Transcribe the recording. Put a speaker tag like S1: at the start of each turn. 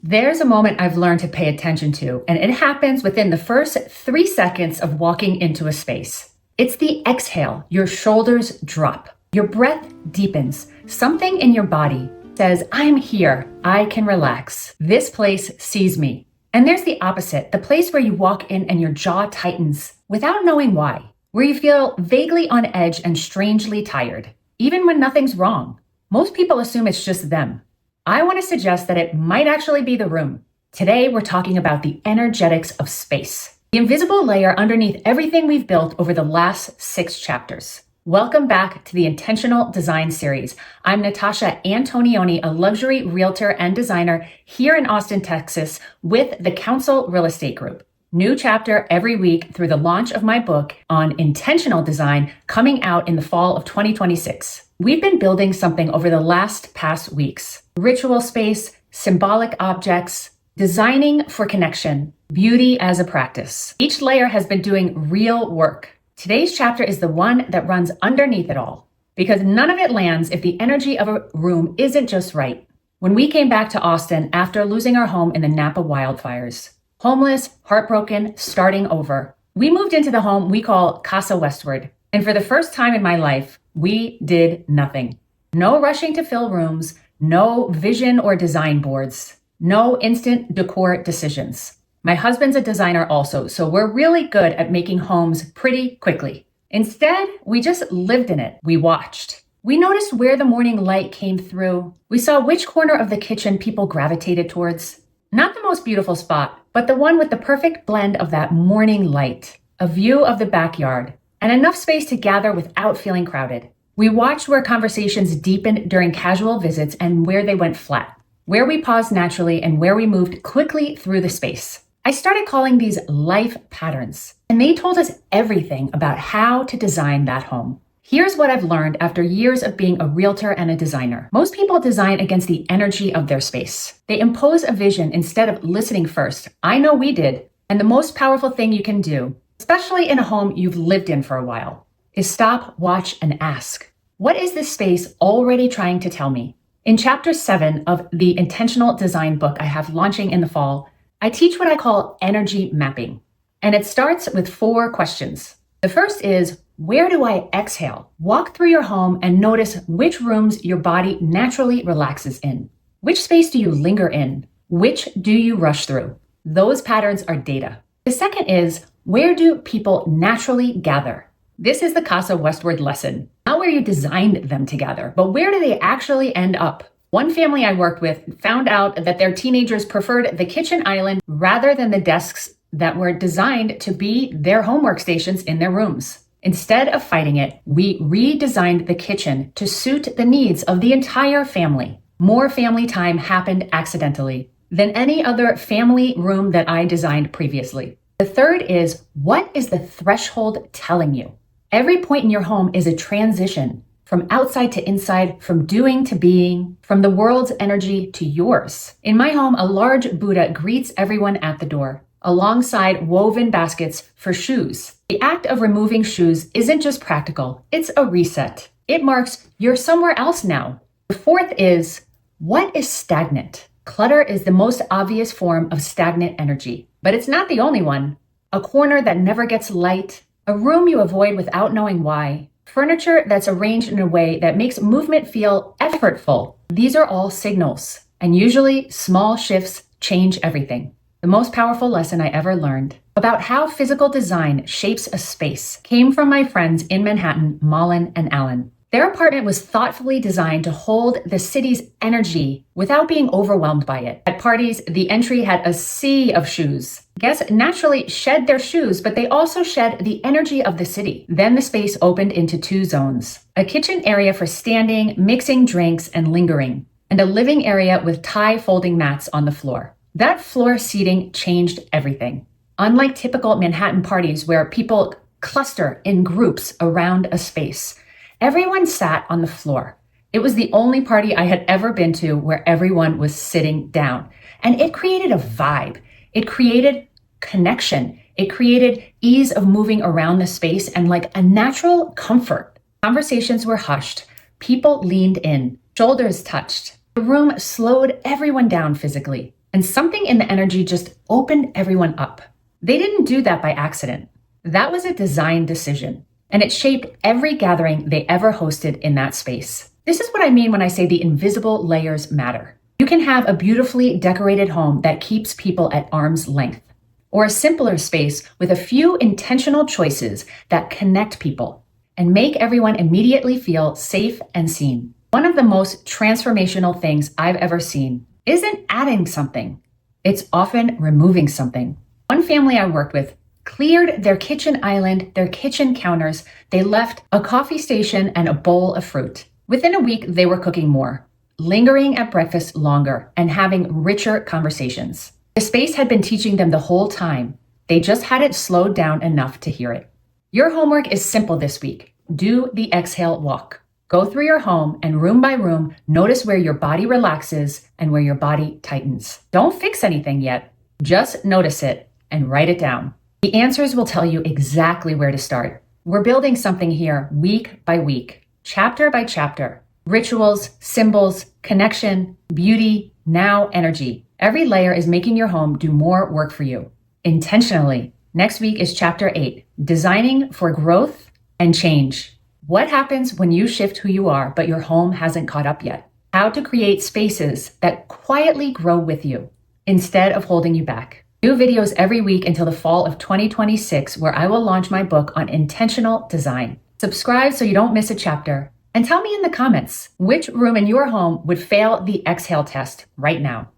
S1: There's a moment I've learned to pay attention to, and it happens within the first 3 seconds of walking into a space. It's the exhale. Your shoulders drop. Your breath deepens. Something in your body says, I'm here. I can relax. This place sees me. And there's the opposite, the place where you walk in and your jaw tightens without knowing why, where you feel vaguely on edge and strangely tired, even when nothing's wrong. Most people assume it's just them. I want to suggest that it might actually be the room. Today, we're talking about the energetics of space, the invisible layer underneath everything we've built over the last 6 chapters. Welcome back to the Intentional Design Series. I'm Natasha Antonioni, a luxury realtor and designer here in Austin, Texas, with the Council Real Estate Group. New chapter every week through the launch of my book on intentional design coming out in the fall of 2026. We've been building something over the past weeks. Ritual space, symbolic objects, designing for connection, beauty as a practice. Each layer has been doing real work. Today's chapter is the one that runs underneath it all, because none of it lands if the energy of a room isn't just right. When we came back to Austin after losing our home in the Napa wildfires, homeless, heartbroken, starting over, we moved into the home we call Casa Westward. And for the first time in my life, we did nothing. No rushing to fill rooms, no vision or design boards, no instant decor decisions. My husband's a designer also, so we're really good at making homes pretty quickly. Instead, we just lived in it. We watched. We noticed where the morning light came through. We saw which corner of the kitchen people gravitated towards. Not the most beautiful spot, but the one with the perfect blend of that morning light, a view of the backyard, and enough space to gather without feeling crowded. We watched where conversations deepened during casual visits and where they went flat, where we paused naturally and where we moved quickly through the space. I started calling these life patterns, and they told us everything about how to design that home. Here's what I've learned after years of being a realtor and a designer. Most people design against the energy of their space. They impose a vision instead of listening first. I know we did. And the most powerful thing you can do, especially in a home you've lived in for a while, is stop, watch, and ask. What is this space already trying to tell me? In chapter 7 of the Intentional Design book I have launching in the fall, I teach what I call energy mapping. And it starts with 4 questions. The first is, where do I exhale? Walk through your home and notice which rooms your body naturally relaxes in. Which space do you linger in? Which do you rush through? Those patterns are data. The second is, where do people naturally gather? This is the Casa Westward lesson. Not where you designed them to gather, but where do they actually end up? One family I worked with found out that their teenagers preferred the kitchen island rather than the desks that were designed to be their homework stations in their rooms. Instead of fighting it, we redesigned the kitchen to suit the needs of the entire family. More family time happened accidentally than any other family room that I designed previously. The third is, what is the threshold telling you? Every point in your home is a transition from outside to inside, from doing to being, from the world's energy to yours. In my home, a large Buddha greets everyone at the door, alongside woven baskets for shoes. The act of removing shoes isn't just practical, it's a reset. It marks you're somewhere else now. The fourth is, what is stagnant? Clutter is the most obvious form of stagnant energy, but it's not the only one. A corner that never gets light, a room you avoid without knowing why, furniture that's arranged in a way that makes movement feel effortful. These are all signals, and usually small shifts change everything. The most powerful lesson I ever learned about how physical design shapes a space came from my friends in Manhattan, Malin and Malin. Their apartment was thoughtfully designed to hold the city's energy without being overwhelmed by it. At parties, the entry had a sea of shoes. Guests naturally shed their shoes, but they also shed the energy of the city. Then the space opened into 2 zones: a kitchen area for standing, mixing drinks, and lingering, and a living area with tie folding mats on the floor. That floor seating changed everything. Unlike typical Manhattan parties where people cluster in groups around a space, everyone sat on the floor. It was the only party I had ever been to where everyone was sitting down. And it created a vibe. It created connection. It created ease of moving around the space and like a natural comfort. Conversations were hushed. People leaned in. Shoulders touched. The room slowed everyone down physically. and something in the energy just opened everyone up. They didn't do that by accident. That was a design decision, and it shaped every gathering they ever hosted in that space. This is what I mean when I say the invisible layers matter. You can have a beautifully decorated home that keeps people at arm's length, or a simpler space with a few intentional choices that connect people and make everyone immediately feel safe and seen. One of the most transformational things I've ever seen isn't adding something. It's often removing something. One family I worked with cleared their kitchen island, their kitchen counters. They left a coffee station and a bowl of fruit. Within a week, they were cooking more, lingering at breakfast longer, and having richer conversations. The space had been teaching them the whole time. They just hadn't slowed down enough to hear it. Your homework is simple this week. Do the exhale walk. Go through your home and room by room, notice where your body relaxes and where your body tightens. Don't fix anything yet. Just notice it and write it down. The answers will tell you exactly where to start. We're building something here week by week, chapter by chapter. Rituals, symbols, connection, beauty, now energy. Every layer is making your home do more work for you, intentionally. Next week is chapter 8, designing for growth and change. What happens when you shift who you are, but your home hasn't caught up yet? How to create spaces that quietly grow with you instead of holding you back. New videos every week until the fall of 2026, where I will launch my book on intentional design. Subscribe so you don't miss a chapter. And tell me in the comments, which room in your home would fail the exhale test right now?